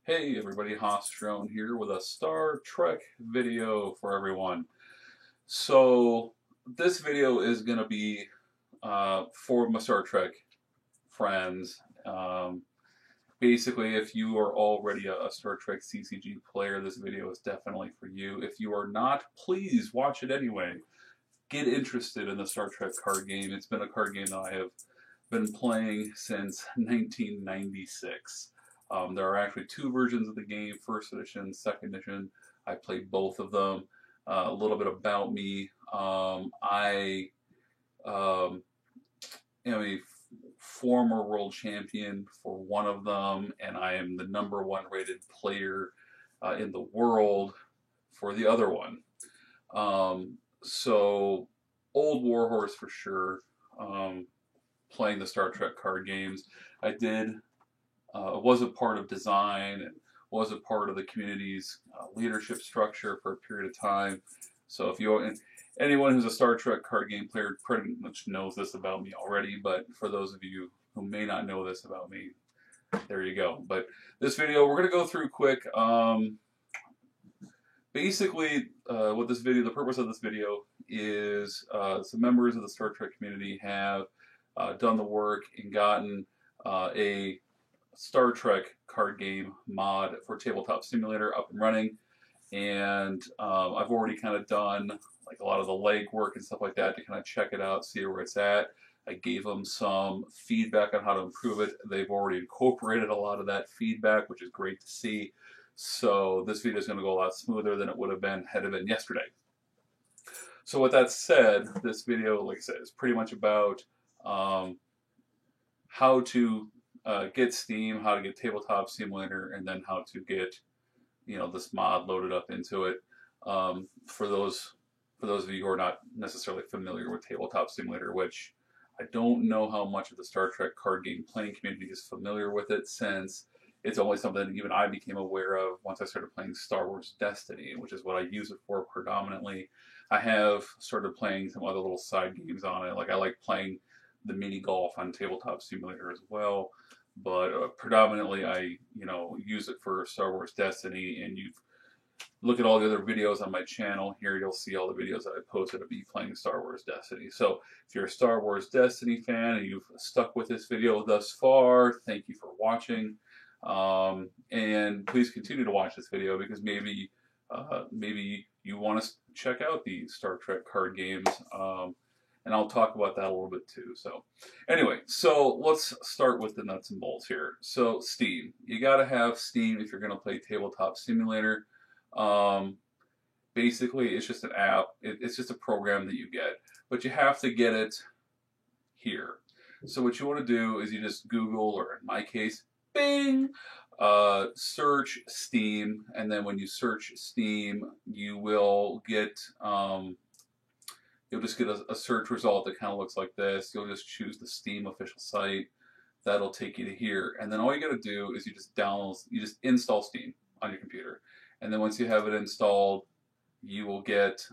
Hey everybody, Hostron here with a Star Trek video for everyone. So this video is going to be for my Star Trek friends. Basically, if you are already a Star Trek CCG player, this video is definitely for you. If you are not, please watch it anyway. Get interested in the Star Trek card game. It's been a card game that I have been playing since 1996. There are actually two versions of the game, first edition, second edition. I played both of them. A little bit about me. I am a former world champion for one of them, and I am the #1 rated player in the world for the other one. So, old Warhorse for sure. Playing the Star Trek card games. I did was a part of design and was a part of the community's leadership structure for a period of time. So if you anyone who's a Star Trek card game player pretty much knows this about me already, but for those of you who may not know this about me, there you go. But this video we're going to go through quick. Basically, what this video, the purpose of this video is some members of the Star Trek community have done the work and gotten a Star Trek card game mod for Tabletop Simulator up and running, and I've already kind of done like a lot of the legwork and stuff like that to kind of check it out, see where it's at. I gave them some feedback on how to improve it. They've already incorporated a lot of that feedback, which is great to see. So this video is going to go a lot smoother than it would have been had it been yesterday. So with that said, this video, like I said, is pretty much about how to get Steam, how to get Tabletop Simulator, and then how to get, this mod loaded up into it. For those of you who are not necessarily familiar with Tabletop Simulator, which I don't know how much of the Star Trek card game playing community is familiar with it, since it's only something even I became aware of once I started playing Star Wars Destiny, which is what I use it for predominantly. I have started playing some other little side games on it. Like I like playing the mini golf on Tabletop Simulator as well. But predominantly I, use it for Star Wars Destiny, and you look at all the other videos on my channel here, you'll see all the videos that I posted of me playing Star Wars Destiny. So if you're a Star Wars Destiny fan and you've stuck with this video thus far, thank you for watching. And please continue to watch this video, because maybe you want to check out the Star Trek card games, and I'll talk about that a little bit too. So anyway, so let's start with the nuts and bolts here. So Steam, you got to have Steam if you're going to play Tabletop Simulator. Basically, it's just an app. It's just a program that you get, but you have to get it here. So what you want to do is you just Google, or in my case, Bing, search Steam, and then when you search Steam, you will get you'll just get a search result that kind of looks like this. You'll just choose the Steam official site. That'll take you to here, and then all you got to do is you just install Steam on your computer, and then once you have it installed, you will get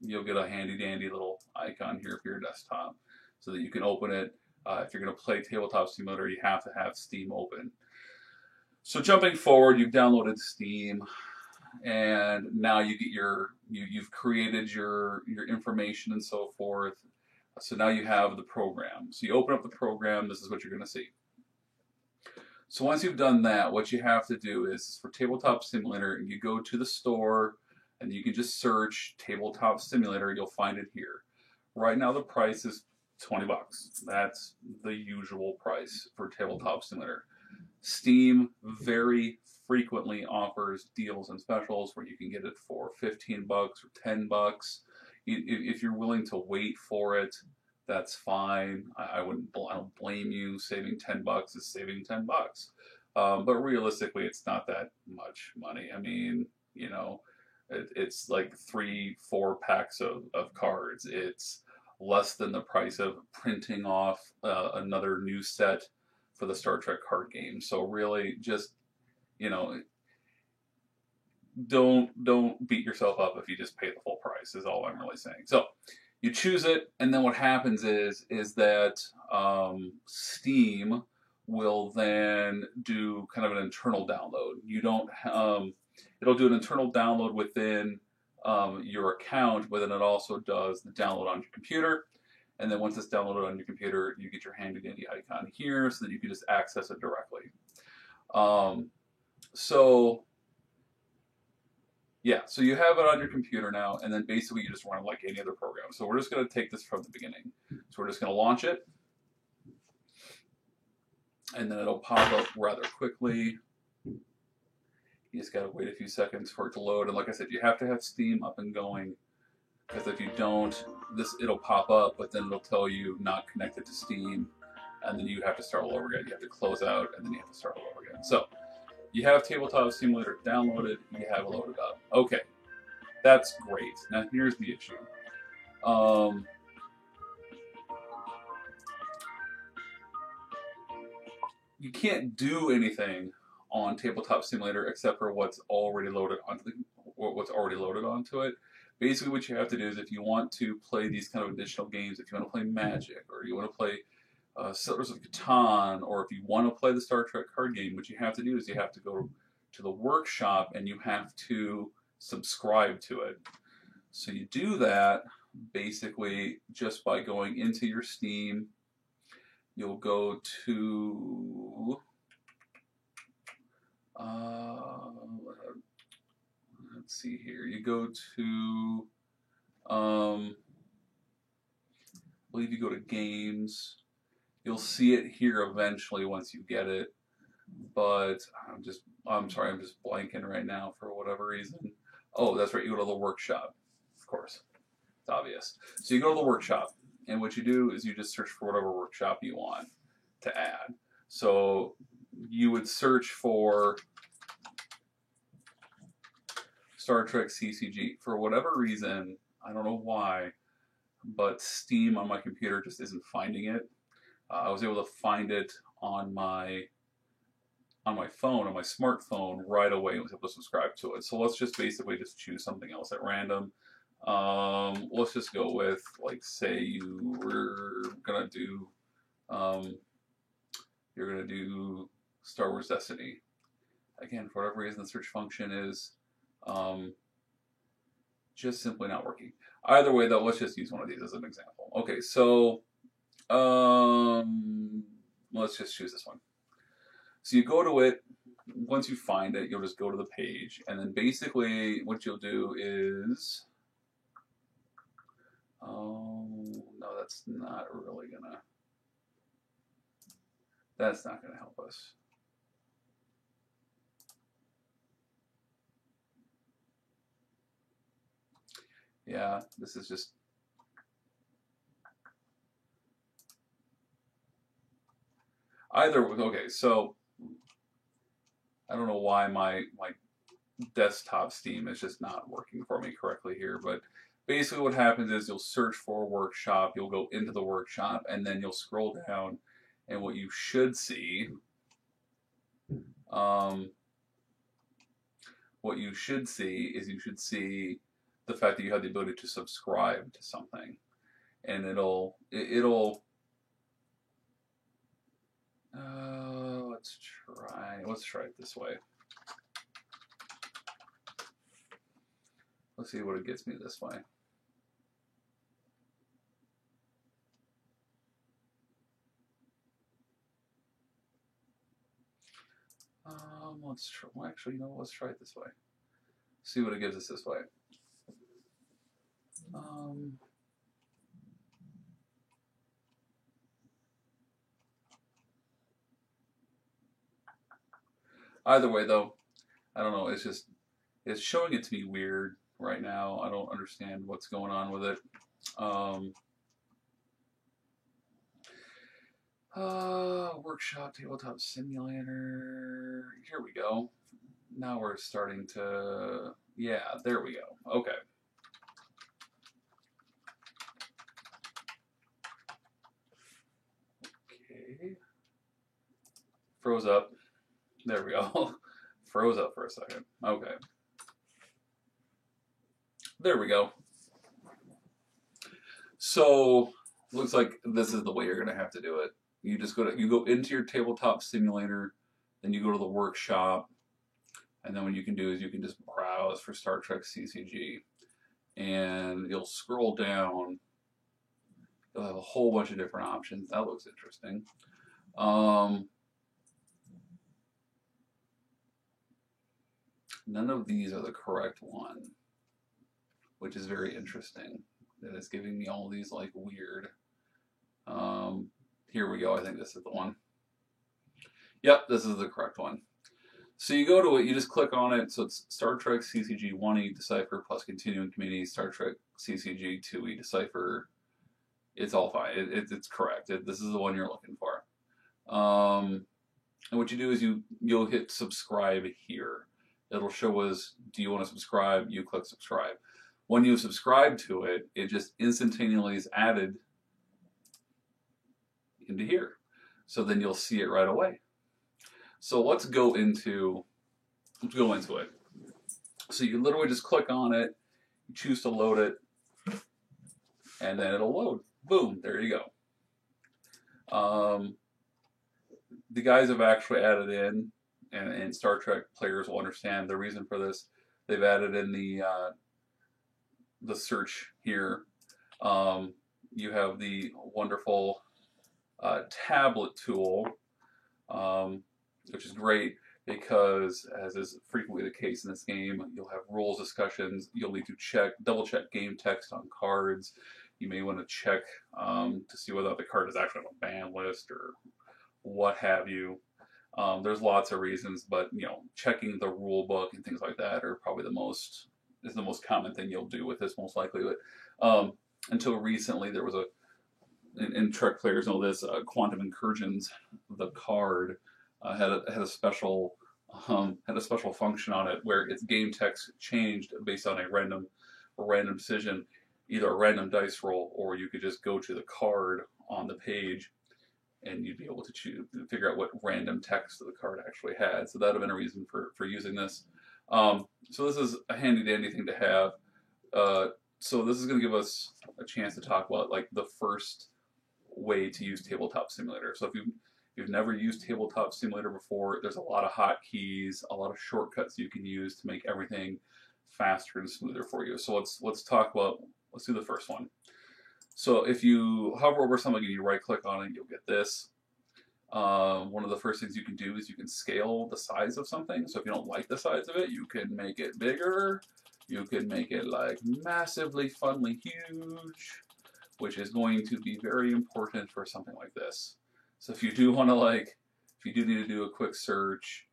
you'll get a handy dandy little icon here for your desktop, so that you can open it. If you're going to play Tabletop Simulator, you have to have Steam open. So jumping forward, you've downloaded Steam, and now you get you've created your information and so forth. So now you have the program. So you open up the program. This is what you're going to see. So once you've done that, what you have to do is, for Tabletop Simulator, you go to the store, and you can just search Tabletop Simulator. You'll find it here. Right now the price is $20. That's the usual price for Tabletop Simulator. Steam very frequently offers deals and specials where you can get it for $15 or $10. If you're willing to wait for it, that's fine. I don't blame you. Saving $10 is saving $10. But realistically, it's not that much money. I mean, it's like 3-4 packs of cards. It's less than the price of printing off another new set for the Star Trek card game. So really, just don't beat yourself up if you just pay the full price, is all I'm really saying. So you choose it, and then what happens is that Steam will then do kind of an internal download. You don't, it'll do an internal download within your account, but then it also does the download on your computer. And then once it's downloaded on your computer, you get your handy dandy icon here so that you can just access it directly. So yeah, so you have it on your computer now, and then basically you just run it like any other program. So we're just going to take this from the beginning. So we're just going to launch it, and then it'll pop up rather quickly. You just got to wait a few seconds for it to load. And like I said, you have to have Steam up and going, because if you don't, it'll pop up, but then it'll tell you not connected to Steam, and then you have to start all over again. You have to close out, and then you have to start all over again. So you have Tabletop Simulator downloaded, you have it loaded up. Okay, that's great. Now here's the issue. You can't do anything on Tabletop Simulator except for what's already loaded onto it. Basically, what you have to do is if you want to play these kind of additional games, if you want to play Magic, or you want to play Settlers of Catan, or if you want to play the Star Trek card game, what you have to do is you have to go to the workshop and you have to subscribe to it. So you do that basically just by going into your Steam. You'll go to let's see here. You go to I believe you go to games. You'll see it here eventually once you get it, but I'm sorry, I'm just blanking right now for whatever reason. Oh, that's right, you go to the workshop, of course. It's obvious. So you go to the workshop, and what you do is you just search for whatever workshop you want to add. So you would search for Star Trek CCG. For whatever reason, I don't know why, but Steam on my computer just isn't finding it. I was able to find it on my phone, on my smartphone, right away, and was able to subscribe to it. So let's just basically just choose something else at random. Let's just go with, like, say you were gonna do, you're gonna do Star Wars Destiny. Again, for whatever reason, the search function is just simply not working. Either way, though, let's just use one of these as an example. Okay, so let's just choose this one. So you go to it. Once you find it, you'll just go to the page, and then basically what you'll do is, no, that's not really gonna. That's not gonna help us. Yeah, this is just. Okay, so I don't know why my desktop Steam is just not working for me correctly here, but basically what happens is you'll search for a workshop, you'll go into the workshop, and then you'll scroll down, and what you should see, is you should see the fact that you have the ability to subscribe to something, and it'll let's try it this way. Let's see what it gets me this way. Let's try. Well, actually, no. Let's try it this way. See what it gives us this way. Either way, though, I don't know. It's showing it to me weird right now. I don't understand what's going on with it. Workshop Tabletop Simulator. Here we go. Now we're starting to. Yeah, there we go. Okay. Okay. Froze up. There we go. Froze up for a second. Okay. There we go. So, looks like this is the way you're going to have to do it. You just you go into your tabletop simulator, then you go to the workshop, and then what you can do is you can just browse for Star Trek CCG, and you'll scroll down. You'll have a whole bunch of different options. That looks interesting. None of these are the correct one, which is very interesting. That it's giving me all these like weird. Here we go. I think this is the one. Yep, this is the correct one. So you go to it, you just click on it. So it's Star Trek CCG 1E Decipher plus Continuing Community, Star Trek CCG 2E Decipher. It's all fine. It's correct. This is the one you're looking for. And what you do is you'll hit subscribe here. It'll show us, do you want to subscribe? You click subscribe. When you subscribe to it, it just instantaneously is added into here. So then you'll see it right away. So let's go into it. So you literally just click on it, you choose to load it, and then it'll load. Boom, there you go. The guys have actually added in, and Star Trek players will understand the reason for this. They've added in the search here. You have the wonderful tablet tool, which is great because, as is frequently the case in this game, you'll have rules discussions. You'll need to double check game text on cards. You may want to check to see whether the card is actually on a ban list or what have you. There's lots of reasons, but checking the rule book and things like that are probably the most common thing you'll do with this, most likely. But until recently, there was and Trek players know this, Quantum Incursions, the card had a special function on it where its game text changed based on a random decision, either a random dice roll, or you could just go to the card on the page and you'd be able to figure out what random text the card actually had. So that would have been a reason for using this. So this is a handy dandy thing to have. So this is going to give us a chance to talk about like the first way to use Tabletop Simulator. So if you've never used Tabletop Simulator before, there's a lot of hotkeys, a lot of shortcuts you can use to make everything faster and smoother for you. So let's do the first one. So if you hover over something and you right click on it, you'll get this. One of the first things you can do is you can scale the size of something. So if you don't like the size of it, you can make it bigger. You can make it like massively funly huge, which is going to be very important for something like this. So if you do want to if you do need to do a quick search,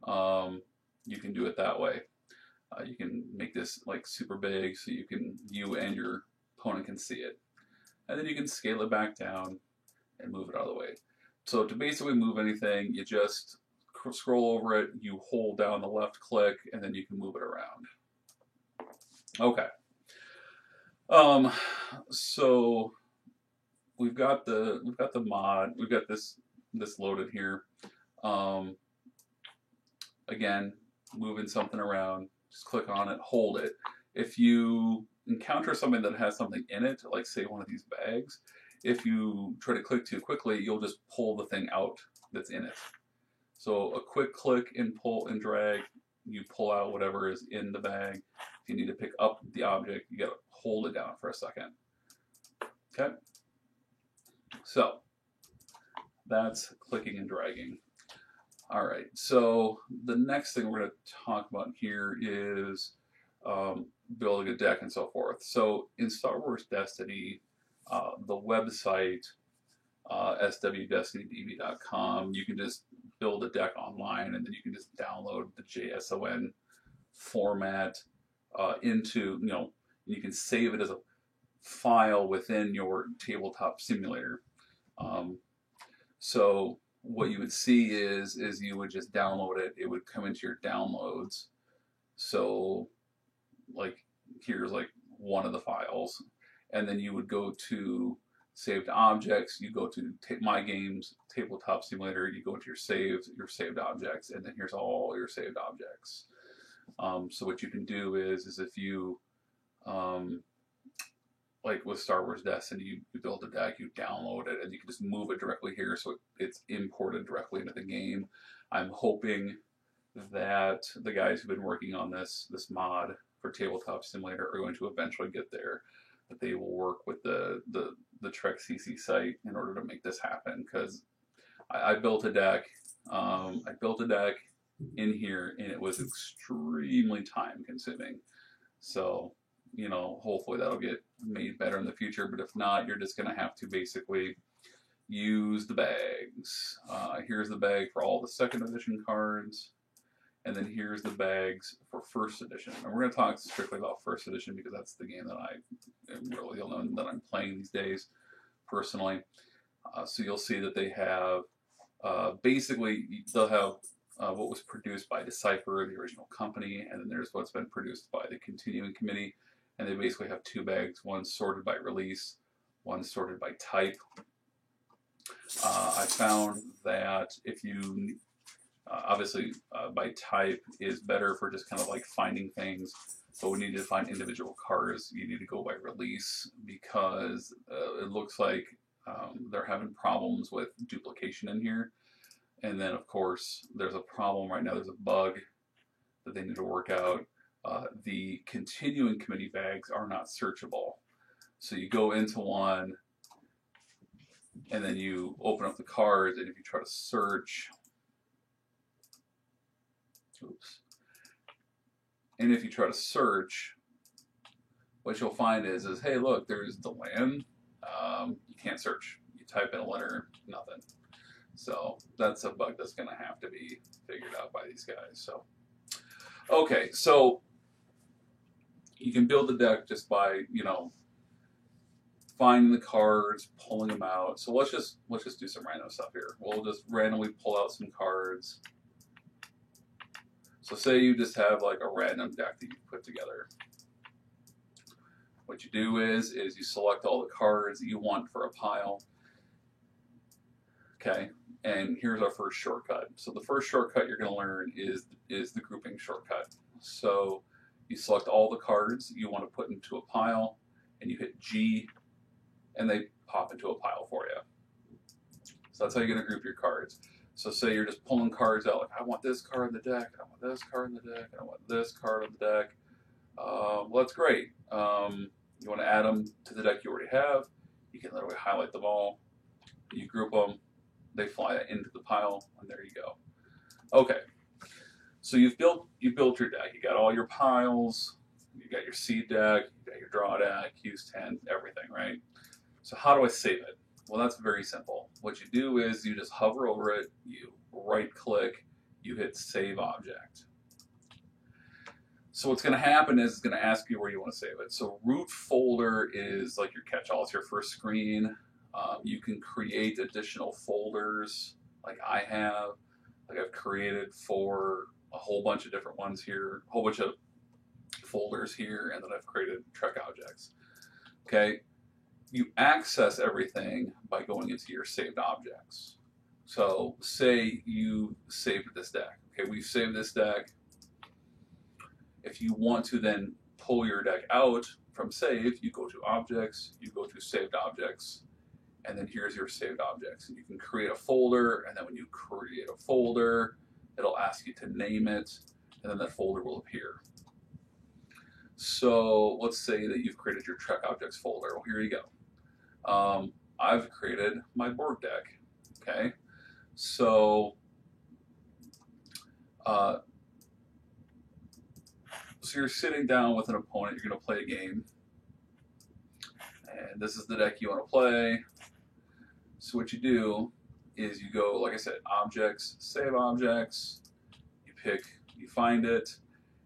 you can do it that way. You can make this like super big so you and your opponent can see it. And then you can scale it back down and move it out of the way. So to basically move anything, you just scroll over it, you hold down the left click, and then you can move it around. Okay. So we've got the mod, we've got this loaded here. Again, moving something around, just click on it, hold it. If you encounter something that has something in it, like say one of these bags, if you try to click too quickly, you'll just pull the thing out that's in it. So a quick click and pull and drag, you pull out whatever is in the bag. If you need to pick up the object, you gotta hold it down for a second. Okay? So that's clicking and dragging. All right, so the next thing we're going to talk about here is building a deck and so forth. So in Star Wars Destiny, the website, swdestinydb.com, you can just build a deck online and then you can just download the JSON format into, you can save it as a file within your tabletop simulator. So what you would see is you would just download it. It would come into your downloads. So like here's like one of the files, and then you would go to saved objects. You go to My Games Tabletop Simulator. You go to your saved objects, and then here's all your saved objects. So what you can do is if you like with Star Wars Destiny, you build a deck, you download it, and you can just move it directly here, so it's imported directly into the game. I'm hoping that the guys who've been working on this mod for Tabletop Simulator are going to eventually get there. That they will work with the Trek CC site in order to make this happen. Because I built a deck. I built a deck in here, and it was extremely time consuming. So, you know, hopefully that'll get made better in the future. But if not, you're just going to have to basically use the bags. Here's the bag for all the second edition cards. And then here's the bags for first edition. And we're going to talk strictly about first edition because that's the game that I am really the only one that I'm playing these days, personally. So you'll see that they have, basically, they'll have what was produced by Decipher, the original company, and then there's what's been produced by the Continuing Committee. And they basically have two bags, one sorted by release, one sorted by type. I found that if you obviously, by type is better for just kind of like finding things, but we need to find individual cards. You need to go by release because it looks like they're having problems with duplication in here. And then, of course, there's a problem right now. There's a bug that they need to work out. The Continuing Committee bags are not searchable. So you go into one, and then you open up the cards, and if you try to search, oops. And if you try to search, what you'll find is hey, look, there's the land. You can't search. You type in a letter, nothing. So that's a bug that's going to have to be figured out by these guys. So, okay, so you can build the deck just by, you know, finding the cards, pulling them out. So let's just do some random stuff here. We'll just randomly pull out some cards. So say you just have like a random deck that you put together. What you do is you select all the cards that you want for a pile. Okay, and here's our first shortcut. So the first shortcut you're going to learn is the grouping shortcut. So you select all the cards you want to put into a pile, and you hit G, and they pop into a pile for you. So that's how you're going to group your cards. So say you're just pulling cards out, like I want this card in the deck, I want this card in the deck, I want this card on the deck. Well, that's great. You want to add them to the deck you already have. You can literally highlight them all. You group them. They fly into the pile, and there you go. Okay. So you've built your deck. You got all your piles. You got your seed deck. You got your draw deck, use 10, everything, right? So how do I save it? Well, that's very simple. What you do is you just hover over it, you right-click, you hit Save Object. So what's going to happen is it's going to ask you where you want to save it. So root folder is like your catch-all. It's your first screen. You can create additional folders like I have. Like I've created for a whole bunch of different ones here, a whole bunch of folders here, and then I've created Trek objects. Okay. You access everything by going into your saved objects. So say you saved this deck. Okay, we've saved this deck. If you want to then pull your deck out from save, you go to objects, you go to saved objects, and then here's your saved objects. And you can create a folder, and then when you create a folder, it'll ask you to name it, and then that folder will appear. So let's say that you've created your Trek objects folder. Well, here you go. I've created my Borg deck. Okay, so so you're sitting down with an opponent. You're going to play a game, and this is the deck you want to play. So what you do is you go, like I said, objects, save objects. You pick, you find it,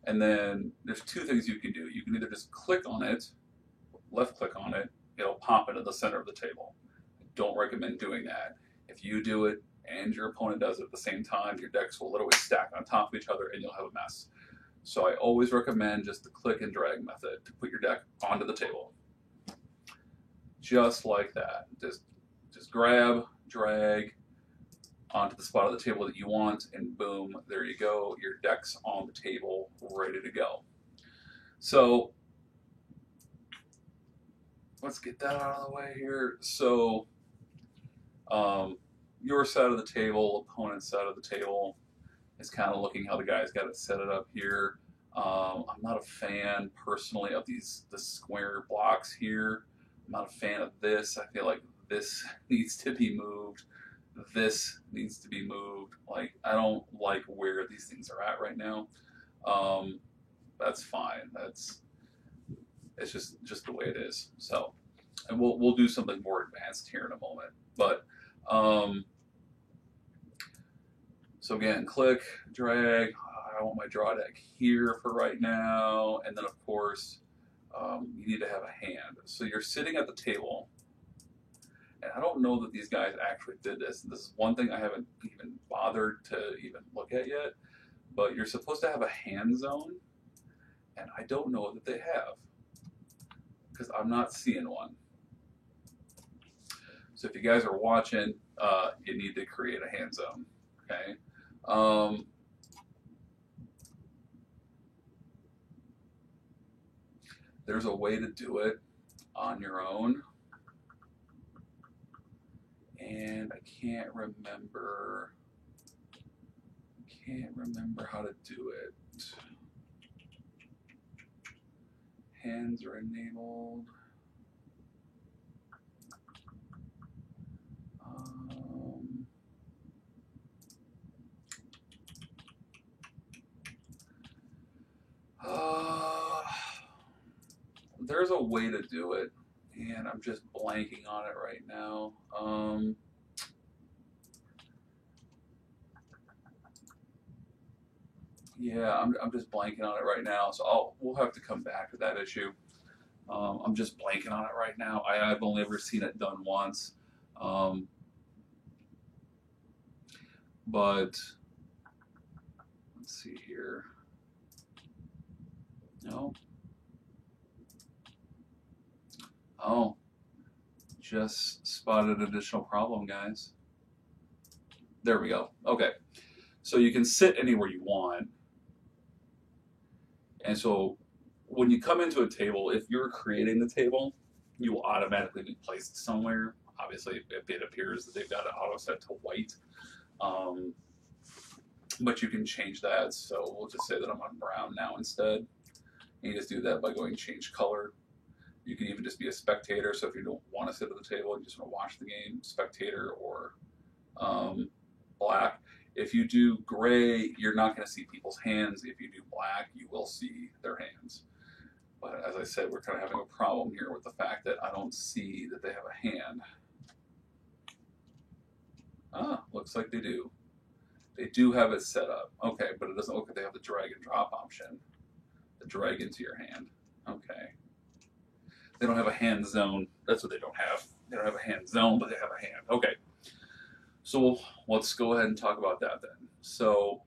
and then there's two things you can do. You can either just click on it, left click on it. It'll pop into the center of the table. I don't recommend doing that. If you do it and your opponent does it at the same time, your decks will literally stack on top of each other and you'll have a mess. So I always recommend just the click and drag method to put your deck onto the table. Just like that. Just grab, drag onto the spot of the table that you want, and boom, there you go. Your deck's on the table, ready to go. So let's get that out of the way here. So, your side of the table, opponent's side of the table is kind of looking how the guy's got it set it up here. I'm not a fan personally of the square blocks here. I'm not a fan of this. I feel like this needs to be moved. This needs to be moved. Like I don't like where these things are at right now. That's fine. It's just the way it is. So, and we'll do something more advanced here in a moment. But so again, click, drag. I want my draw deck here for right now, and then of course you need to have a hand. So you're sitting at the table, and I don't know that these guys actually did this. This is one thing I haven't even bothered to even look at yet. But you're supposed to have a hand zone, and I don't know that they have because I'm not seeing one. So if you guys are watching, you need to create a hand zone. Okay. There's a way to do it on your own, and I can't remember how to do it. Hands are enabled. There's a way to do it, and I'm just blanking on it right now. Yeah, I'm just blanking on it right now, so we'll have to come back to that issue. I'm just blanking on it right now. I've only ever seen it done once, but let's see here. No. Oh, just spotted an additional problem, guys. There we go. Okay, so you can sit anywhere you want. And so when you come into a table, if you're creating the table, you will automatically be placed somewhere. Obviously, if it appears that they've got it auto set to white. But you can change that. So we'll just say that I'm on brown now instead. And you just do that by going change color. You can even just be a spectator. So if you don't want to sit at the table, you just want to watch the game, spectator or black. If you do gray, you're not going to see people's hands. If you do black, you will see their hands. But as I said, we're kind of having a problem here with the fact that I don't see that they have a hand. Ah, looks like they do. They do have it set up. Okay, but it doesn't look like they have the drag and drop option. The drag into your hand. Okay. They don't have a hand zone. That's what they don't have. They don't have a hand zone, but they have a hand. Okay. So let's go ahead and talk about that then. So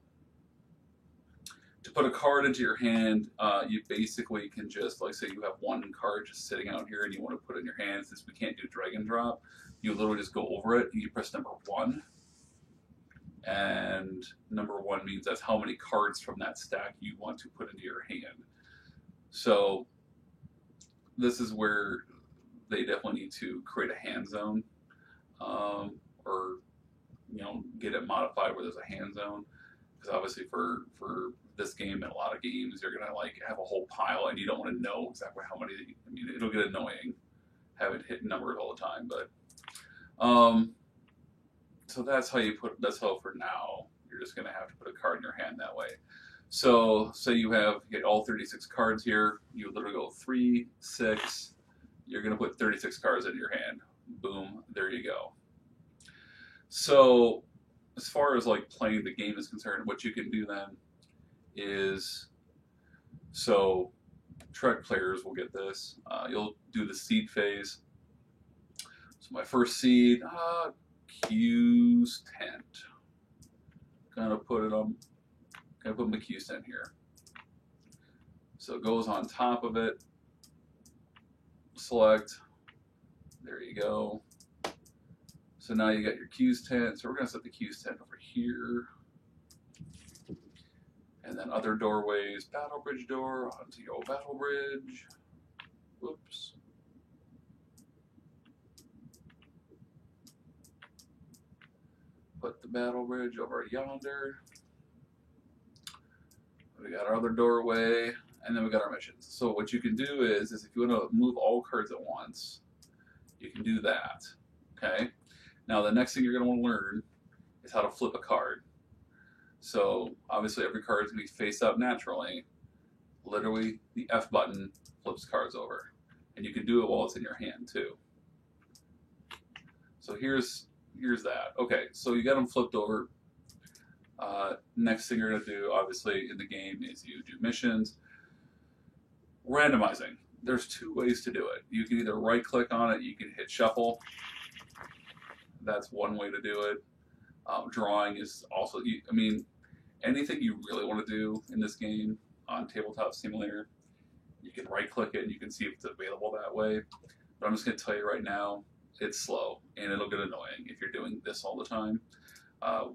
to put a card into your hand, you basically can just, like say you have one card just sitting out here and you want to put it in your hand. Since we can't do drag and drop, you literally just go over it and you press number 1. And number 1 means that's how many cards from that stack you want to put into your hand. So this is where they definitely need to create a hand zone, or get it modified where there's a hand zone. Because obviously for this game and a lot of games, you're gonna like have a whole pile and you don't want to know exactly how many. I mean, it'll get annoying having hit numbers all the time, but so that's how for now you're just gonna have to put a card in your hand that way. So say you get all 36 cards here, you literally go 3, 6, you're gonna put 36 cards in your hand. Boom, there you go. So as far as like playing the game is concerned, what you can do then is, so Trek players will get this. You'll do the seed phase. So my first seed, Q's tent. Gonna put my Q's tent here. So it goes on top of it. Select. There you go. So now you got your Q's tent. So we're gonna set the Q's tent over here. And then other doorways, Battle Bridge door, onto your Battle Bridge. Whoops. put the battle bridge over yonder. We got our other doorway, and then we got our missions. So what you can do is if you want to move all cards at once, you can do that. Okay. Now the next thing you're going to want to learn is how to flip a card. So obviously every card is going to be face up naturally. Literally, the F button flips cards over, and you can do it while it's in your hand too. So here's that. Okay, so you got them flipped over. Next thing you're going to do, obviously, in the game is you do missions. Randomizing. There's two ways to do it. You can either right-click on it, you can hit shuffle. That's one way to do it. Drawing is also, I mean, anything you really want to do in this game on Tabletop Simulator, you can right-click it and you can see if it's available that way. But I'm just going to tell you right now, it's slow and it'll get annoying if you're doing this all the time.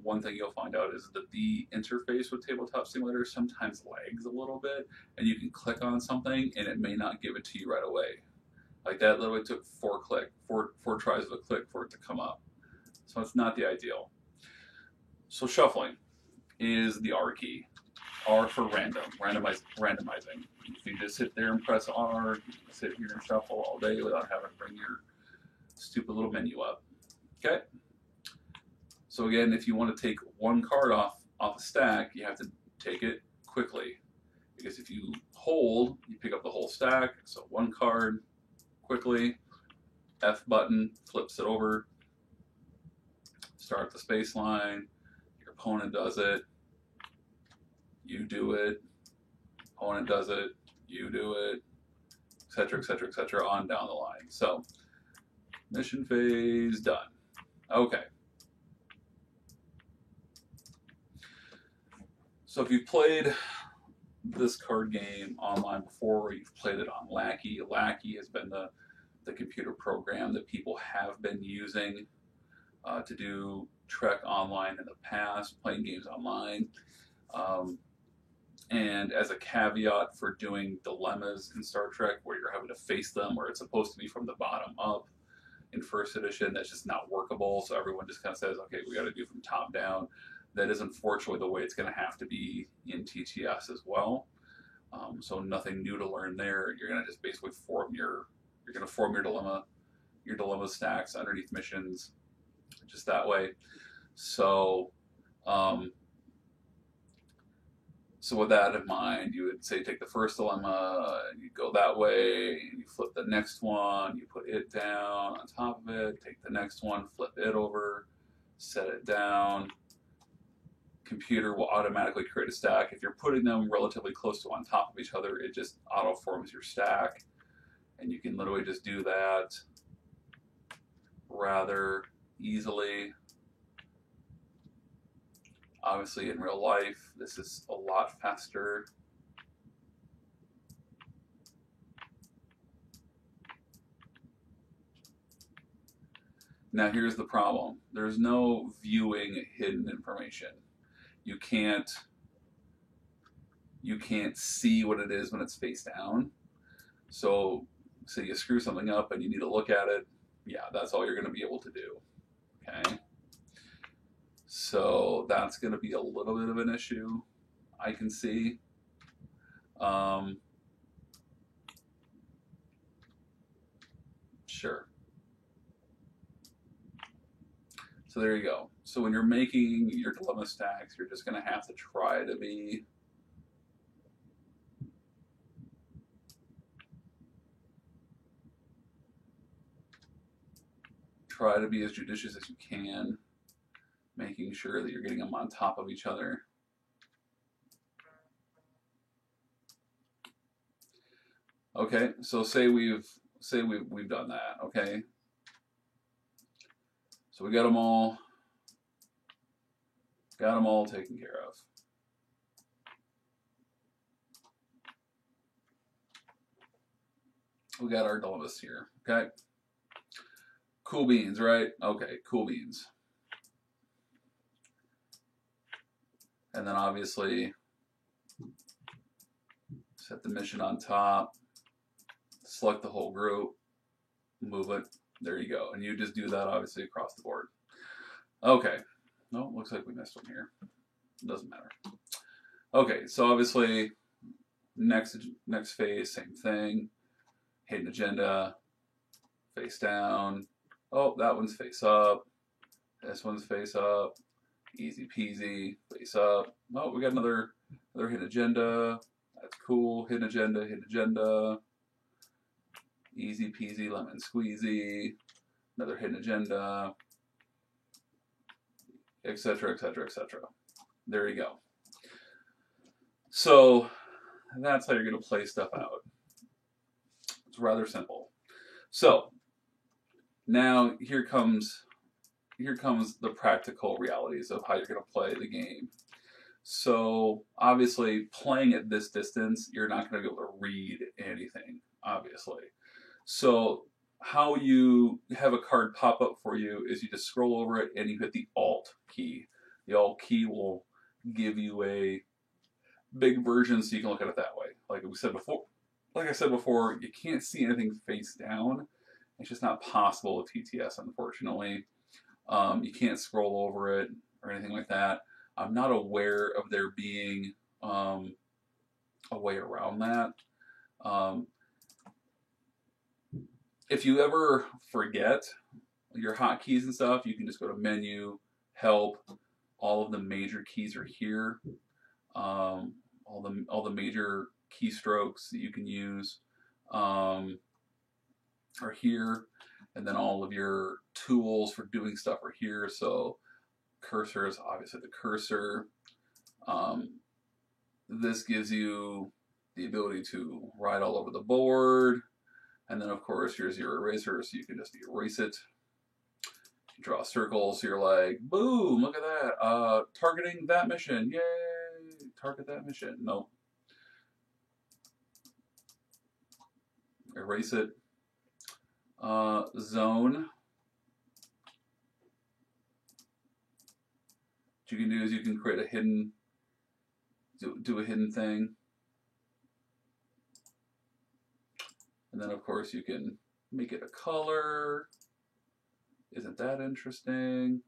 One thing you'll find out is that the interface with Tabletop Simulator sometimes lags a little bit, and you can click on something and it may not give it to you right away. Like that literally took four tries of a click for it to come up. So it's not the ideal. So shuffling is the R key. R for randomizing. If you just sit there and press R, sit here and shuffle all day without having to bring your stupid little menu up. Okay? So again, if you want to take one card off a stack, you have to take it quickly. Because if you hold, you pick up the whole stack. So one card, quickly, F button, flips it over, start the space line, your opponent does it, you do it, opponent does it, you do it, etc., etc., etc., on down the line. So, mission phase done. Okay. So if you've played this card game online before, or you've played it on Lackey, Lackey has been the computer program that people have been using to do Trek Online in the past, playing games online. And as a caveat for doing dilemmas in Star Trek where you're having to face them, where it's supposed to be from the bottom up in first edition, that's just not workable. So everyone just kind of says, okay, we got to do from top down. That is unfortunately the way it's going to have to be in TTS as well. So nothing new to learn there. You're going to just basically form your dilemma stacks underneath missions, just that way. So, so with that in mind, you would say take the first dilemma, you go that way, and you flip the next one, you put it down on top of it, take the next one, flip it over, set it down. Computer will automatically create a stack. If you're putting them relatively close to on top of each other, it just auto forms your stack. And you can literally just do that rather easily. Obviously, in real life, this is a lot faster. Now, here's the problem. There's no viewing hidden information. You can't see what it is when it's face down. So, say you screw something up and you need to look at it, yeah, that's all you're going to be able to do. Okay? So that's going to be a little bit of an issue, I can see. Sure. So there you go. So when you're making your dilemma stacks, you're just going to have to try to be as judicious as you can, making sure that you're getting them on top of each other. Okay, so say we've done that, okay? So we got them all taken care of. We got our dilemmas here, okay? Cool beans, right? Okay, cool beans. And then obviously set the mission on top, select the whole group, move it, there you go. And you just do that obviously across the board. Okay, No, looks like we missed one here. Doesn't matter. Okay, so obviously, next phase, same thing. Hidden agenda, face down. Oh, that one's face up. This one's face up. Easy peasy, face up. Oh, we got another hidden agenda. That's cool. Hidden agenda, hidden agenda. Easy peasy, lemon squeezy. Another hidden agenda, etc., etc., etc. There you go. So that's how you're going to play stuff out. It's rather simple. So now here comes the practical realities of how you're going to play the game. So obviously, playing at this distance, you're not going to be able to read anything, obviously. So how you have a card pop up for you is you just scroll over it and you hit the Alt key. The Alt key will give you a big version so you can look at it that way. Like I said before, you can't see anything face down. It's just not possible with TTS, unfortunately. You can't scroll over it or anything like that. I'm not aware of there being a way around that. If you ever forget your hotkeys and stuff, you can just go to Menu, Help. All of the major keys are here. All the major keystrokes that you can use are here, and then all of your tools for doing stuff are here. So cursor is obviously the cursor. This gives you the ability to write all over the board. And then, of course, here's your eraser, so you can just erase it. You draw circles, so you're like, boom, look at that. Targeting that mission. Yay! Target that mission. Nope. Erase it. Zone. What you can do is you can create a hidden, do a hidden thing. And then, of course, you can make it a color. Isn't that interesting?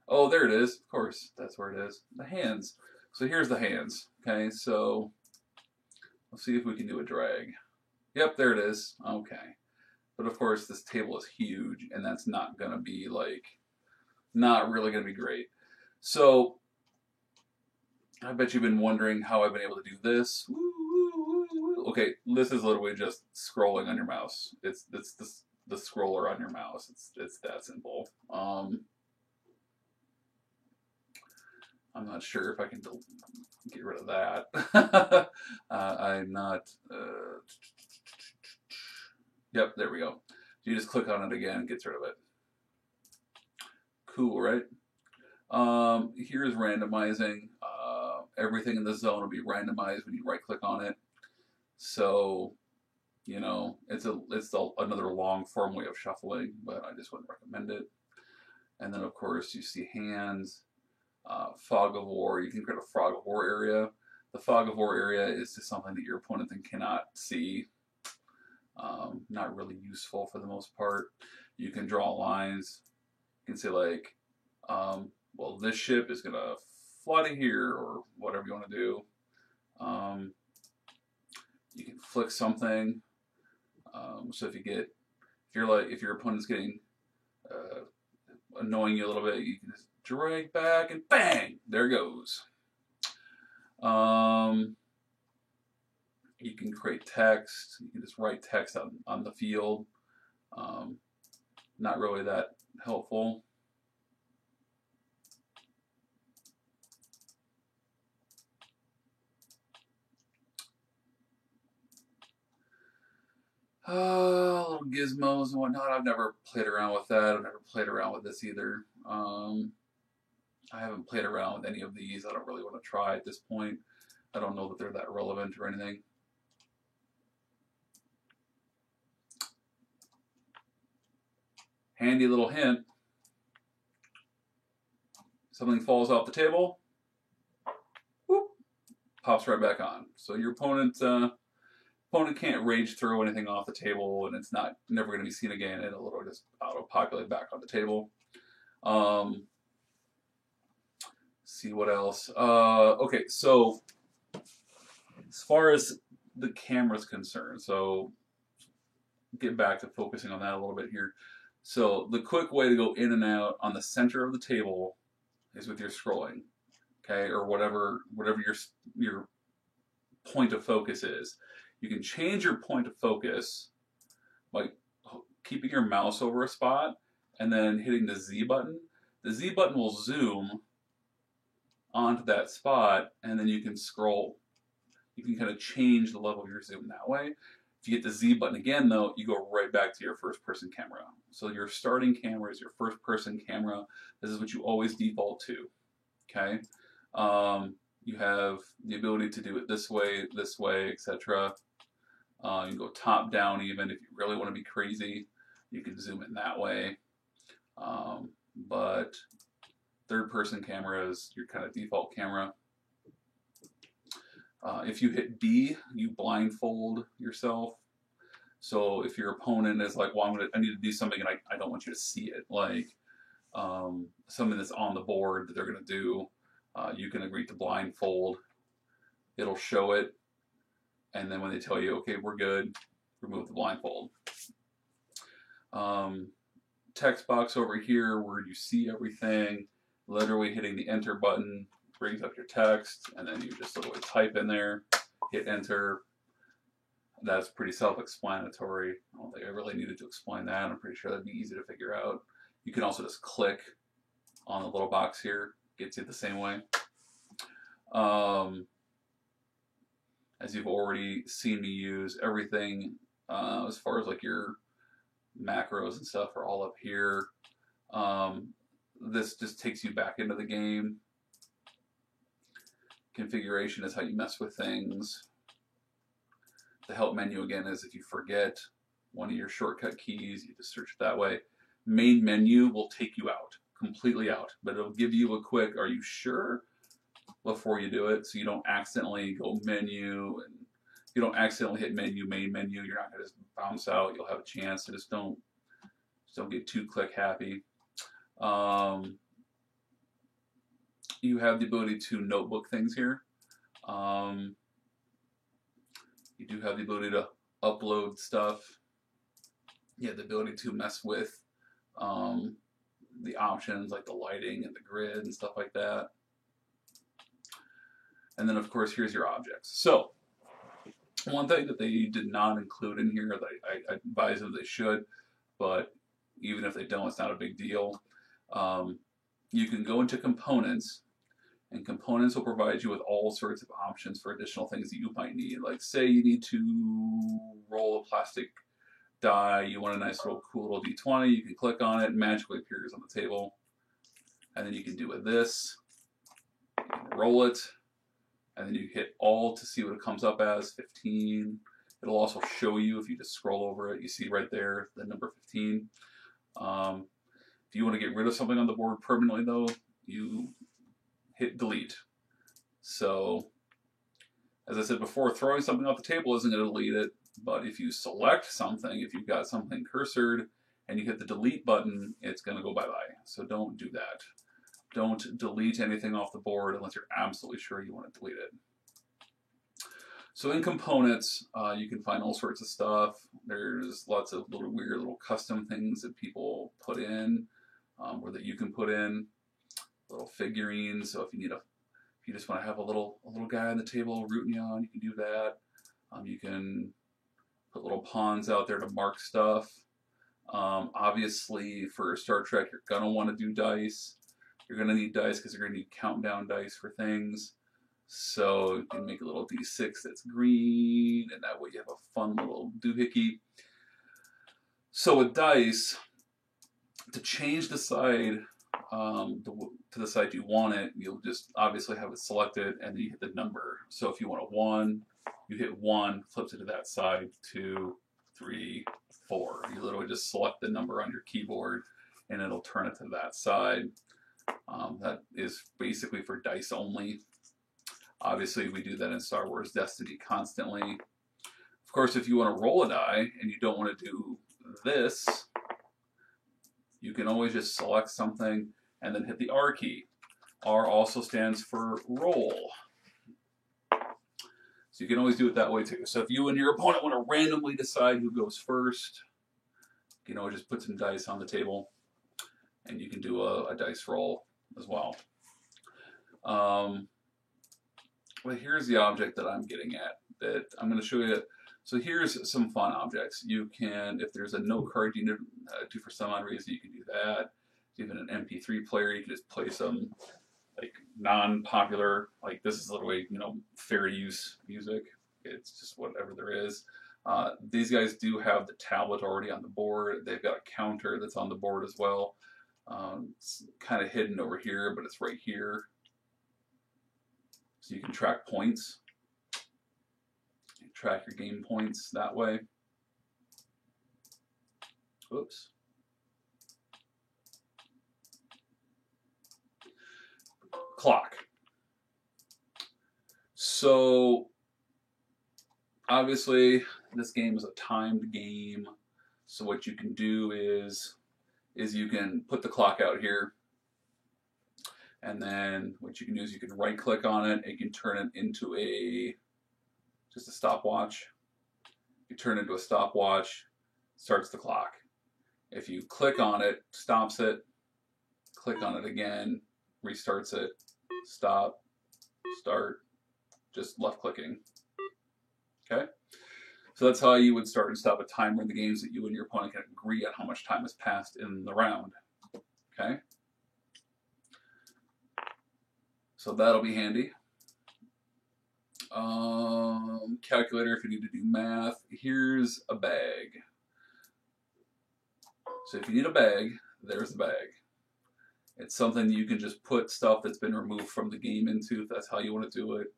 Oh, there it is. Of course, that's where it is. The hands. So here's the hands. Okay, so let's see if we can do a drag. Yep, there it is. Okay. But of course, this table is huge, and that's not going to be like, not really going to be great. So I bet you've been wondering how I've been able to do this. Okay, this is literally just scrolling on your mouse. It's the scroller on your mouse. It's that simple. I'm not sure if I can get rid of that. I'm not. Yep, there we go. So you just click on it again, gets rid of it. Cool, right? Here's randomizing. Everything in the zone will be randomized when you right-click on it. So, you know, it's another long-form way of shuffling, but I just wouldn't recommend it. And then, of course, you see hands, fog of war. You can create a fog of war area. The fog of war area is just something that your opponent cannot see. Not really useful for the most part. You can draw lines. You can say like, well, this ship is gonna fly to here, or whatever you want to do. You can flick something. So if your opponent's getting annoying you a little bit, you can just drag back and bang, there it goes. You can create text. You can just write text on the field. Not really that helpful. Little gizmos and whatnot. I've never played around with that. I've never played around with this either. I haven't played around with any of these. I don't really want to try at this point. I don't know that they're that relevant or anything. Handy little hint. Something falls off the table, whoop, pops right back on. So your opponent can't rage throw anything off the table, and it's never going to be seen again. It'll just auto-populate back on the table. See what else. Okay, so as far as the camera's concerned, so get back to focusing on that a little bit here. So the quick way to go in and out on the center of the table is with your scrolling, okay, or whatever your point of focus is. You can change your point of focus by keeping your mouse over a spot and then hitting the Z button. The Z button will zoom onto that spot, and then you can scroll. You can kind of change the level of your zoom that way. If you hit the Z button again, though, you go right back to your first-person camera. So your starting camera is your first-person camera. This is what you always default to, okay? You have the ability to do it this way, etc. You can go top down even if you really want to be crazy. You can zoom in that way. But third-person camera is your kind of default camera. If you hit B, you blindfold yourself. So if your opponent is like, well, I need to do something and I don't want you to see it, like something that's on the board that they're going to do, you can agree to blindfold. It'll show it, and then when they tell you, okay, we're good, remove the blindfold. Text box over here where you see everything, literally hitting the enter button brings up your text, and then you just literally type in there, hit enter. That's pretty self-explanatory. I don't think I really needed to explain that. I'm pretty sure that'd be easy to figure out. You can also just click on the little box here, gets you the same way. As you've already seen me use, everything as far as like your macros and stuff are all up here. This just takes you back into the game. Configuration is how you mess with things. The help menu again is if you forget one of your shortcut keys, you just search it that way. Main menu will take you out, completely out, but it'll give you a quick, are you sure? Before you do it, so you don't accidentally go menu, and you don't accidentally hit menu, main menu, you're not gonna just bounce out, you'll have a chance, so just don't get too click happy. You have the ability to notebook things here. You do have the ability to upload stuff. You have the ability to mess with the options like the lighting and the grid and stuff like that. And then of course here's your objects. So one thing that they did not include in here that I advise them they should, but even if they don't, it's not a big deal. You can go into components, and components will provide you with all sorts of options for additional things that you might need. Like say you need to roll a plastic die, you want a nice little cool little D20, you can click on it, and magically appears on the table. And then you can do it this, you can roll it, and then you hit all to see what it comes up as, 15. It'll also show you, if you just scroll over it, you see right there the number 15. If you want to get rid of something on the board permanently though, you hit delete. So, as I said before, throwing something off the table isn't going to delete it, but if you select something, if you've got something cursored, and you hit the delete button, it's going to go bye-bye. So don't do that. Don't delete anything off the board unless you're absolutely sure you want to delete it. So in components, you can find all sorts of stuff. There's lots of little weird little custom things that people put in, or that you can put in. Little figurines. So if you just want to have a little guy on the table rooting you on, you can do that. You can put little pawns out there to mark stuff. Obviously, for Star Trek, you're gonna want to do dice. You're gonna need dice because you're gonna need countdown dice for things. So you can make a little D6 that's green, and that way you have a fun little doohickey. So with dice, to change the side to the side you want it, you'll just obviously have it selected, and then you hit the number. So if you want a 1, you hit 1, flips it to that side, 2, 3, 4. You literally just select the number on your keyboard, and it'll turn it to that side. That is basically for dice only. Obviously, we do that in Star Wars Destiny constantly. Of course, if you want to roll a die and you don't want to do this, you can always just select something and then hit the R key. R also stands for roll. So you can always do it that way too. So if you and your opponent want to randomly decide who goes first, you can always just put some dice on the table and you can do a dice roll as well. Well, here's the object that I'm getting at that I'm going to show you. So here's some fun objects. You can, if there's a note card you need to do for some odd reason, you can do that. Even an MP3 player, you can just play some like non-popular, like this is literally, you know, fair use music. It's just whatever there is. These guys do have the tablet already on the board. They've got a counter that's on the board as well. It's kind of hidden over here, but it's right here. So you can track points. You track your game points that way. Oops. Clock. So obviously this game is a timed game. So what you can do is you can put the clock out here. And then what you can do is you can right click on it and you can turn it into just a stopwatch. You turn it into a stopwatch, starts the clock. If you click on it, stops it, click on it again, restarts it, stop, start, just left clicking. Okay? So that's how you would start and stop a timer in the games that you and your opponent can agree on how much time has passed in the round. Okay? So that'll be handy. Calculator if you need to do math. Here's a bag. So if you need a bag, there's the bag. It's something you can just put stuff that's been removed from the game into if that's how you want to do it.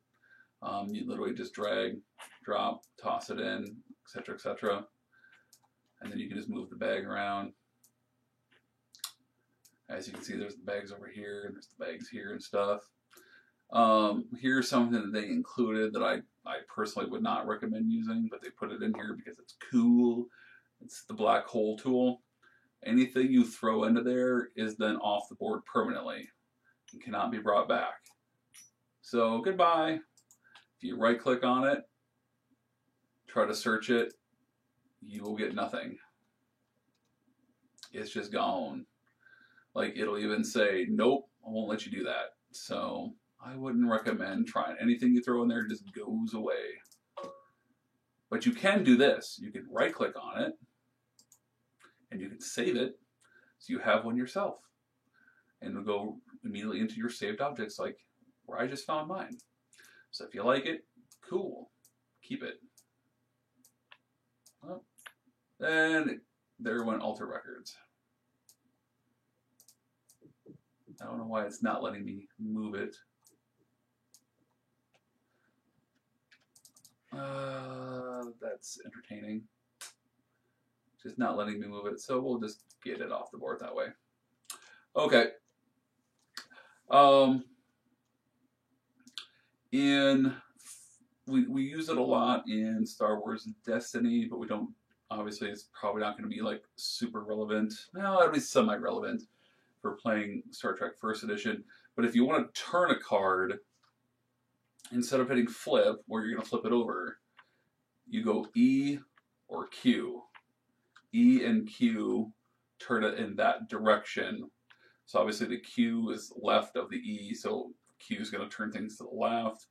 You literally just drag, drop, toss it in, etc., etc. And then you can just move the bag around. As you can see, there's the bags over here, and there's the bags here and stuff. Here's something that they included that I personally would not recommend using, but they put it in here because it's cool. It's the black hole tool. Anything you throw into there is then off the board permanently and cannot be brought back. So goodbye. If you right click on it, try to search it, you will get nothing. It's just gone. Like it'll even say, nope, I won't let you do that. So I wouldn't recommend trying. Anything you throw in there just goes away. But you can do this. You can right click on it and you can save it so you have one yourself. And it'll go immediately into your saved objects like where I just found mine. So if you like it, cool. Keep it. Well, then there went Alter Records. I don't know why it's not letting me move it. That's entertaining. Just not letting me move it, so we'll just get it off the board that way. Okay. We use it a lot in Star Wars and Destiny, but we don't. Obviously, it's probably not going to be like super relevant. Well, it'll be semi-relevant for playing Star Trek First Edition. But if you want to turn a card, instead of hitting flip, where you're going to flip it over, you go E or Q. E and Q turn it in that direction. So obviously the Q is left of the E, so Q is going to turn things to the left.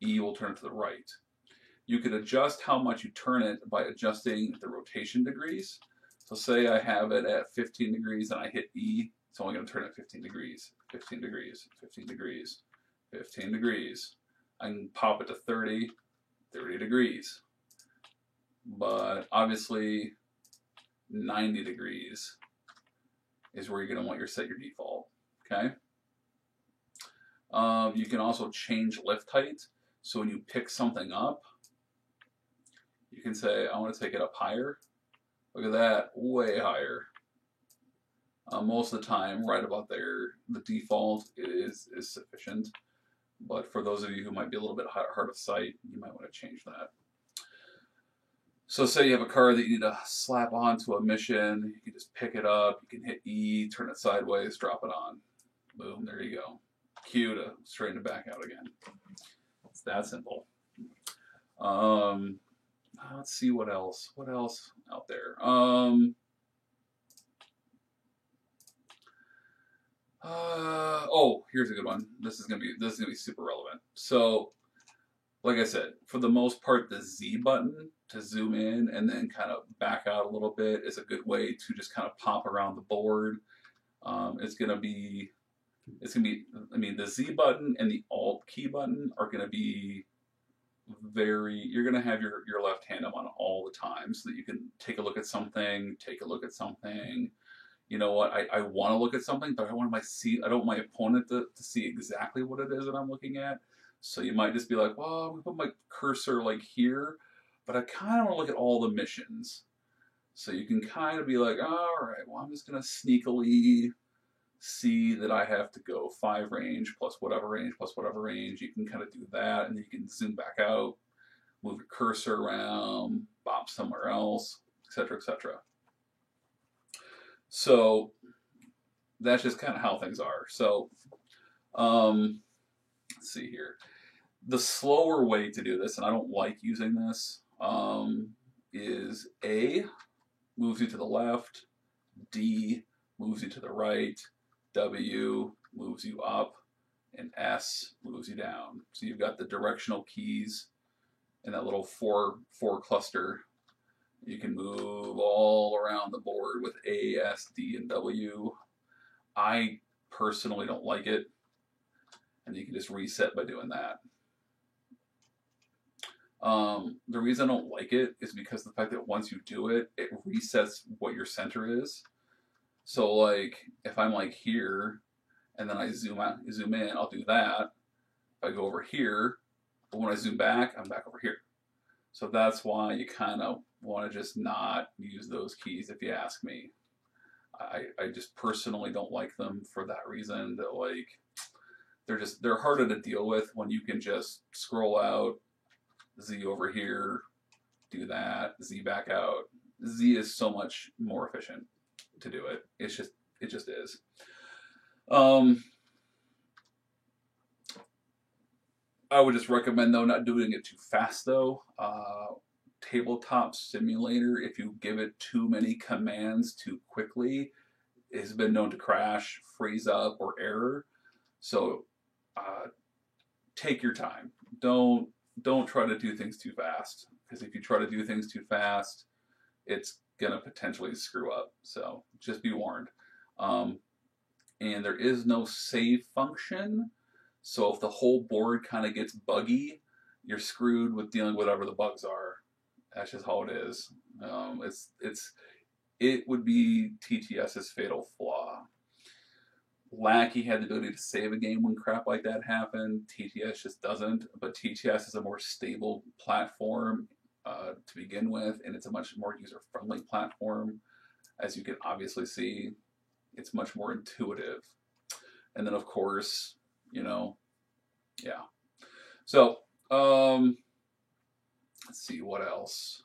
E will turn to the right. You can adjust how much you turn it by adjusting the rotation degrees. So say I have it at 15 degrees and I hit E, it's only going to turn at 15 degrees, 15 degrees, 15 degrees, 15 degrees. I can pop it to 30, 30 degrees. But obviously 90 degrees is where you're going to want set your default. Okay. You can also change lift height. So when you pick something up, you can say, I want to take it up higher. Look at that, way higher. Most of the time, right about there, the default is sufficient. But for those of you who might be a little bit hard of sight, you might want to change that. So say you have a card that you need to slap onto a mission, you can just pick it up, you can hit E, turn it sideways, drop it on. Boom, there you go. Q to straighten it back out again. It's that simple. Let's see what else. What else out there? Oh, here's a good one. This is gonna be super relevant. So, like I said, for the most part, the Z button to zoom in and then kind of back out a little bit is a good way to just kind of pop around the board. It's gonna be, I mean, the Z button and the Alt key button are gonna be you're gonna have your left hand up on all the time so that you can take a look at something, You know what? I want to look at something, but I don't want my opponent to see exactly what it is that I'm looking at. So you might just be like, well, I'm gonna put my cursor like here, but I kind of want to look at all the missions. So you can kind of be like, all right, well, I'm just gonna sneakily see that I have to go 5 range plus whatever range plus whatever range. You can kind of do that, and then you can zoom back out, move your cursor around, bop somewhere else, etc., etc. So that's just kind of how things are. So let's see here. The slower way to do this, and I don't like using this, is A moves you to the left, D moves you to the right, W moves you up, and S moves you down. So you've got the directional keys in that little four cluster. You can move all around the board with A, S, D, and W. I personally don't like it, and you can just reset by doing that. The reason I don't like it is because the fact that once you do it, it resets what your center is. So like if I'm like here and then I zoom in, I'll do that. If I go over here, but when I zoom back, I'm back over here. So that's why you kind of want to just not use those keys if you ask me. I just personally don't like them for that reason. That like they're harder to deal with when you can just scroll out, Z over here, do that, Z back out. Z is so much more efficient to do it. It just is. I would just recommend though not doing it too fast though. Tabletop Simulator, if you give it too many commands too quickly, has been known to crash, freeze up, or error. So take your time. Don't try to do things too fast, because if you try to do things too fast, it's gonna potentially screw up. So just be warned. And there is no save function. So if the whole board kind of gets buggy, you're screwed with dealing with whatever the bugs are. That's just how it is. It would be TTS's fatal flaw. Lackey had the ability to save a game when crap like that happened. TTS just doesn't. But TTS is a more stable platform to begin with, and it's a much more user-friendly platform. As you can obviously see, it's much more intuitive. And then, of course, you know, yeah. So, let's see what else.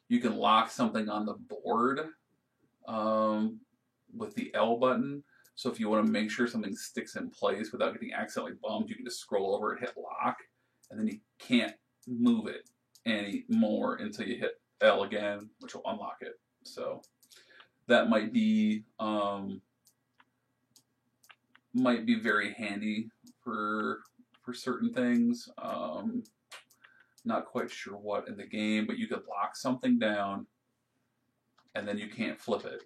You can lock something on the board with the L button. So if you want to make sure something sticks in place without getting accidentally bumped, you can just scroll over and hit lock, and then you can't move it anymore until you hit L again, which will unlock it. So that might be very handy for certain things. Not quite sure what in the game, but you could lock something down and then you can't flip it.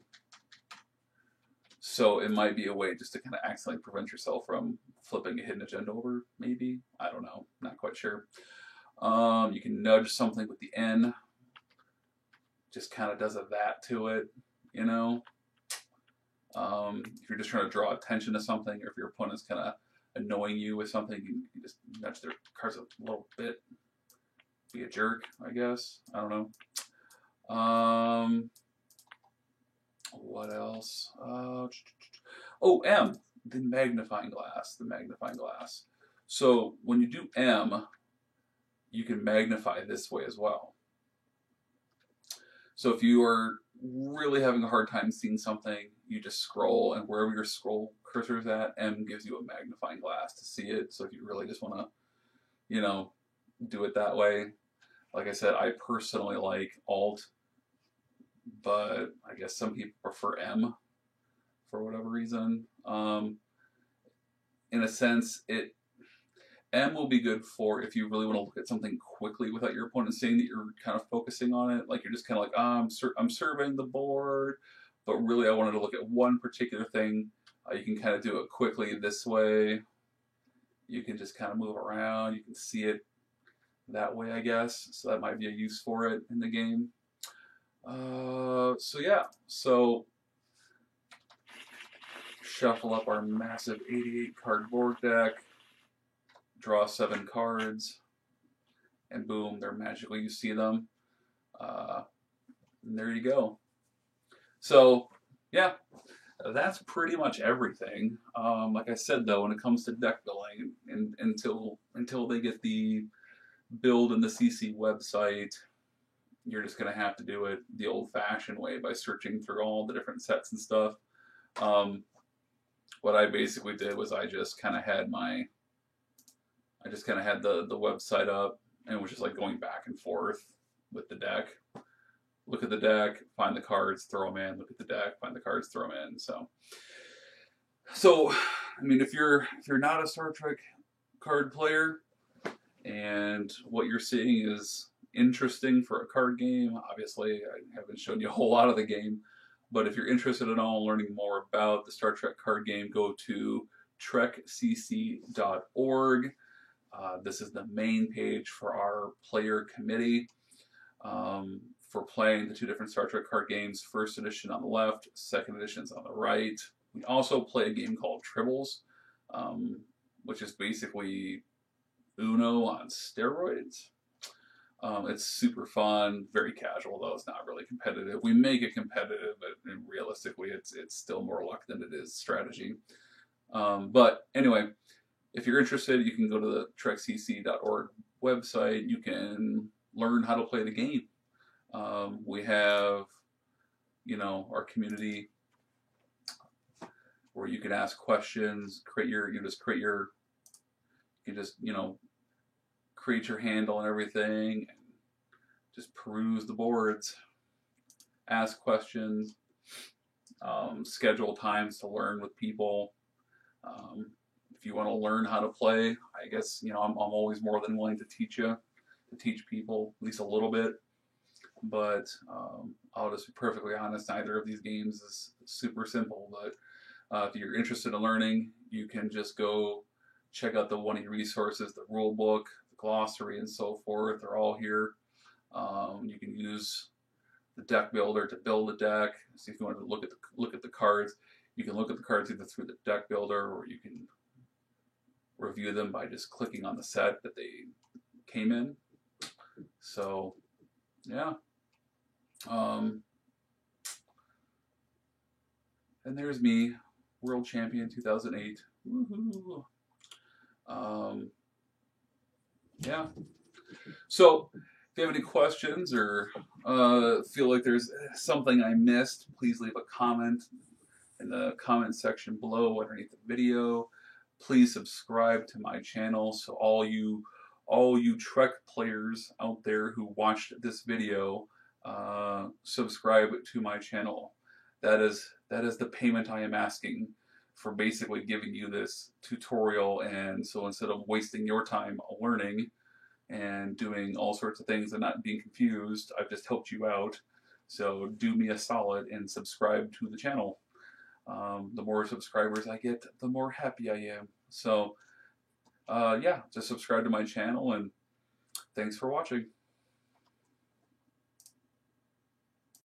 So it might be a way just to kind of accidentally prevent yourself from flipping a hidden agenda over, maybe. I don't know, not quite sure. You can nudge something with the N. Just kind of does a that to it, you know. If you're just trying to draw attention to something, or if your opponent's kind of annoying you with something, you can just nudge their cards a little bit. Be a jerk, I guess. I don't know. What else? Oh, M. the magnifying glass. So when you do M, you can magnify this way as well. So if you are really having a hard time seeing something, you just scroll, and wherever your scroll cursor is at, M gives you a magnifying glass to see it. So if you really just want to, you know, do it that way. Like I said, I personally like Alt, but I guess some people prefer M for whatever reason. In a sense, M will be good for if you really want to look at something quickly without your opponent seeing that you're kind of focusing on it. Like you're just kind of like, I'm surveying the board, but really I wanted to look at one particular thing. You can kind of do it quickly this way. You can just kind of move around. You can see it that way, I guess. So that might be a use for it in the game. So yeah, so shuffle up our massive 88 card board deck, draw 7 cards, and boom, they're magically, you see them. And there you go. So yeah, that's pretty much everything. Like I said though, when it comes to deck building, until they get the build in the CC website, you're just going to have to do it the old-fashioned way by searching through all the different sets and stuff. What I basically did was I just kind of had the website up and was just like going back and forth with the deck. Look at the deck, find the cards, throw them in. Look at the deck, find the cards, throw them in. So I mean, if you're not a Star Trek card player and what you're seeing is interesting for a card game, obviously I haven't shown you a whole lot of the game, but if you're interested at all in learning more about the Star Trek card game, go to trekcc.org. This is the main page for our player committee for playing the 2 different Star Trek card games. First edition on the left, second edition's on the right. We also play a game called Tribbles, which is basically Uno on steroids. It's super fun, very casual though. It's not really competitive. We make it competitive, but realistically, it's still more luck than it is strategy. But anyway, if you're interested, you can go to the trekcc.org website. You can learn how to play the game. We have, our community where you can ask questions, create your handle and everything, and just peruse the boards, ask questions, schedule times to learn with people. If you want to learn how to play, I guess, I'm always more than willing to teach people at least a little bit. But I'll just be perfectly honest, neither of these games is super simple. But if you're interested in learning, you can just go check out the 1E resources, the rule book, the glossary, and so forth. They're all here. You can use the deck builder to build a deck. So if you want to look at the cards, you can look at the cards either through the deck builder, or you can review them by just clicking on the set that they came in. So yeah. And there's me, World Champion 2008. Woohoo! Yeah. So, if you have any questions or feel like there's something I missed, please leave a comment in the comment section below underneath the video. Please subscribe to my channel so all you Trek players out there who watched this video, subscribe to my channel. That is the payment I am asking for basically giving you this tutorial. And so instead of wasting your time learning and doing all sorts of things and not being confused, I've just helped you out. So do me a solid and subscribe to the channel. The more subscribers I get, the more happy I am. So yeah, just subscribe to my channel, and thanks for watching.